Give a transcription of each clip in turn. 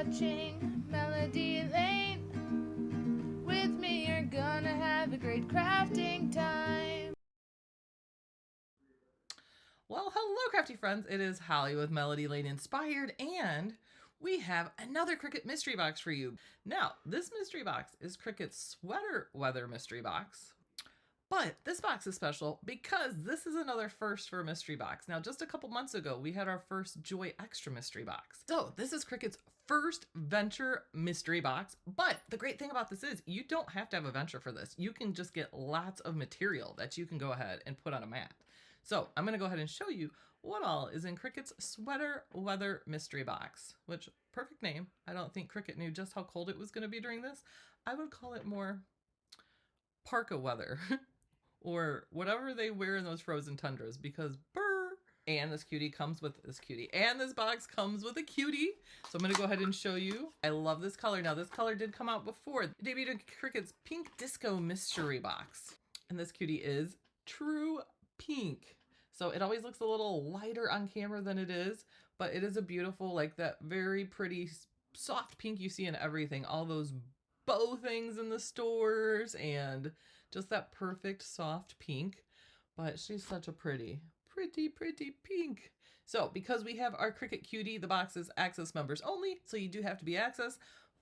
watching Melody Lane. With me, you're gonna have a great crafting time. Well, hello, crafty friends. It is Holly with Melody Lane Inspired, and we have another Cricut mystery box for you. Now, this mystery box is Cricut's sweater weather mystery box. But this box is special because this is another first for a mystery box. Now, just a couple months ago, we had our first Joy Extra mystery box. So this is Cricut's first venture mystery box. But the great thing about this is you don't have to have a venture for this. You can just get lots of material that you can go ahead and put on a mat. So I'm going to go ahead and show you what all is in Cricut's sweater weather mystery box, which perfect name. I don't think Cricut knew just how cold it was going to be during this. I would call it more parka weather. Or whatever they wear in those frozen tundras, because brr. And this cutie comes with this cutie. And this box comes with a cutie. So I'm going to go ahead and show you. I love this color. Now, this color did come out before. It debuted in Cricut's Pink Disco Mystery Box. And this cutie is True Pink. So it always looks a little lighter on camera than it is. But it is a beautiful, like that very pretty soft pink you see in everything. All those bow things in the stores and just that perfect soft pink. But she's such a pretty pink. So because we have our Cricut Cutie, the box is Access members only, so you do have to be Access.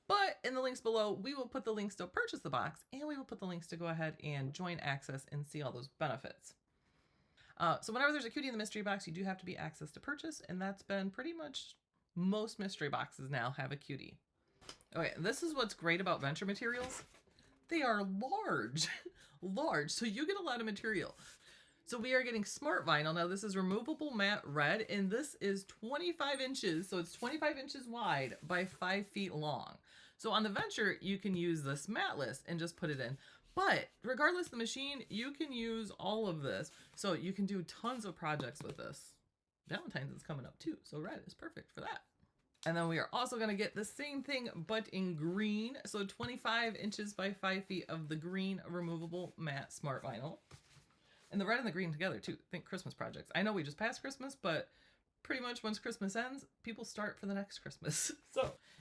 But in the links below, we will put the links to purchase the box, and we will put the links to go ahead and join Access and see all those benefits. So whenever there's a cutie in the mystery box, you do have to be Access to purchase, and that's been pretty much most mystery boxes now have a cutie. Okay, this is what's great about venture materials. They are large, so you get a lot of material. So we are getting smart vinyl. Now this is removable matte red, and this is 25 inches. So it's 25 inches wide by 5 feet long. So on the venture, you can use this matte list and just put it in. But regardless of the machine, you can use all of this. So you can do tons of projects with this. Valentine's is coming up too, so red is perfect for that. And then we are also going to get the same thing, but in green. So 25 inches by 5 feet of the green removable matte smart vinyl. And the red and the green together too. Think Christmas projects. I know we just passed Christmas, but pretty much once Christmas ends, people start for the next Christmas.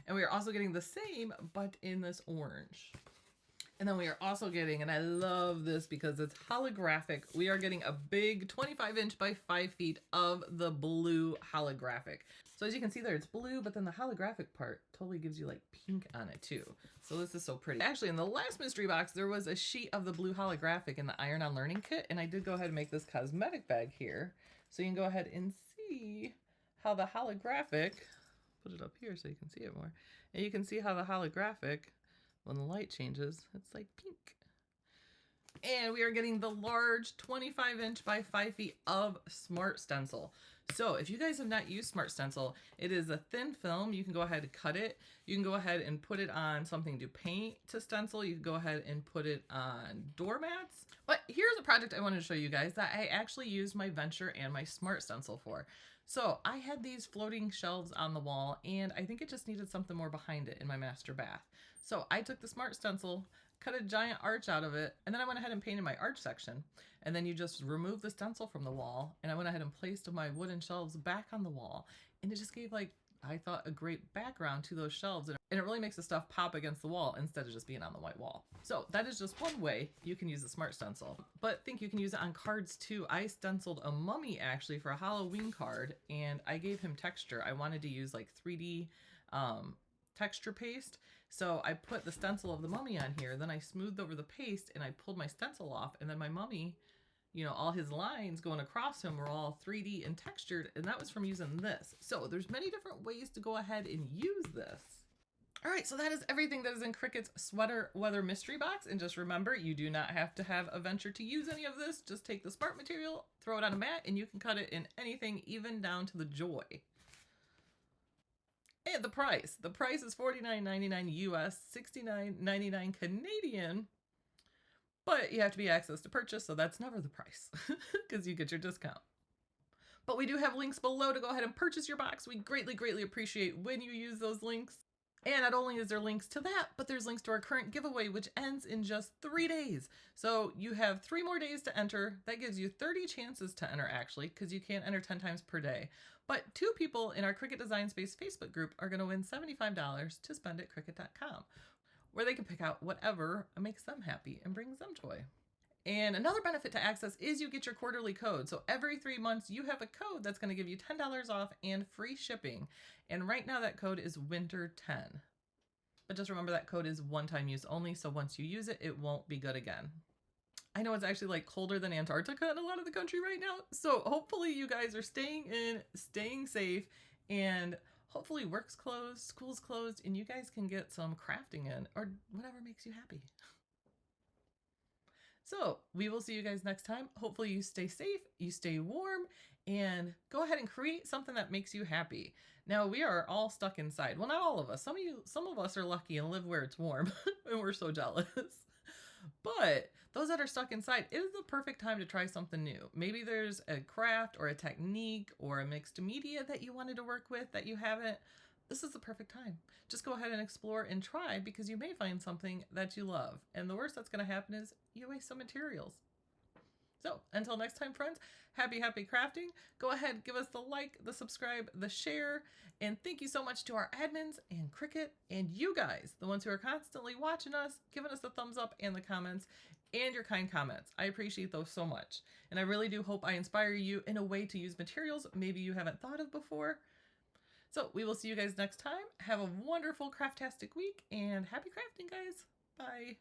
And we are also getting the same, but in this orange. And then we are also getting, and I love this because it's holographic, we are getting a big 25 inch by 5 feet of the blue holographic. So as you can see there, it's blue, but then the holographic part totally gives you like pink on it too. So this is so pretty. Actually, in the last mystery box, there was a sheet of the blue holographic in the Iron On Learning Kit, and I did go ahead and make this cosmetic bag here. So you can go ahead and see how the holographic, put it up here so you can see it more, and you can see how the holographic, when the light changes, it's like pink. And we are getting the large 25 inch by 5 feet of Smart Stencil. So if you guys have not used Smart Stencil, it is a thin film. You can go ahead and cut it. You can go ahead and put it on something to paint to stencil. You can go ahead and put it on doormats. But here's a project I wanted to show you guys that I actually used my venture and my Smart Stencil for. So I had these floating shelves on the wall, and I think it just needed something more behind it in my master bath. So I took the Smart Stencil, cut a giant arch out of it, and then I went ahead and painted my arch section. And then you just remove the stencil from the wall, and I went ahead and placed my wooden shelves back on the wall. And it just gave, like, I thought, a great background to those shelves. And it really makes the stuff pop against the wall instead of just being on the white wall. So that is just one way you can use the Smart Stencil. But I think you can use it on cards too. I stenciled a mummy actually for a Halloween card, and I gave him texture. I wanted to use like 3D texture paste. So I put the stencil of the mummy on here, then I smoothed over the paste and I pulled my stencil off, and then my mummy, you know, all his lines going across him were all 3D and textured, and that was from using this. So there's many different ways to go ahead and use this. All right, so that is everything that is in Cricut's Sweater Weather Mystery Box. And just remember, you do not have to have a venture to use any of this. Just take the smart material, throw it on a mat, and you can cut it in anything, even down to the Joy. And the price. The price is $49.99 US, $69.99 Canadian. But you have to be Access to purchase, so that's never the price because you get your discount. But we do have links below to go ahead and purchase your box. We greatly, greatly appreciate when you use those links. And not only is there links to that, but there's links to our current giveaway, which ends in just 3 days. So you have 3 more days to enter. That gives you 30 chances to enter, actually, because you can't enter 10 times per day. But 2 people in our Cricut Design Space Facebook group are going to win $75 to spend at Cricut.com, where they can pick out whatever makes them happy and brings them joy. And another benefit to Access is you get your quarterly code. So every 3 months, you have a code that's going to give you $10 off and free shipping. And right now that code is Winter10. But just remember that code is one-time use only. So once you use it, it won't be good again. I know it's actually like colder than Antarctica in a lot of the country right now. So hopefully you guys are staying in, staying safe, and hopefully work's closed, school's closed, and you guys can get some crafting in or whatever makes you happy. So we will see you guys next time. Hopefully you stay safe, you stay warm, and go ahead and create something that makes you happy. Now we are all stuck inside. Well, not all of us. Some of us are lucky and live where it's warm and we're so jealous. But those that are stuck inside, it is the perfect time to try something new. Maybe there's a craft or a technique or a mixed media that you wanted to work with that you haven't. This is the perfect time. Just go ahead and explore and try, because you may find something that you love. And the worst that's going to happen is you waste some materials. So until next time, friends, happy crafting. Go ahead, give us the like, the subscribe, the share. And thank you so much to our admins and Cricut and you guys, the ones who are constantly watching us, giving us the thumbs up and the comments and your kind comments. I appreciate those so much. And I really do hope I inspire you in a way to use materials maybe you haven't thought of before. So we will see you guys next time. Have a wonderful craftastic week and happy crafting, guys. Bye.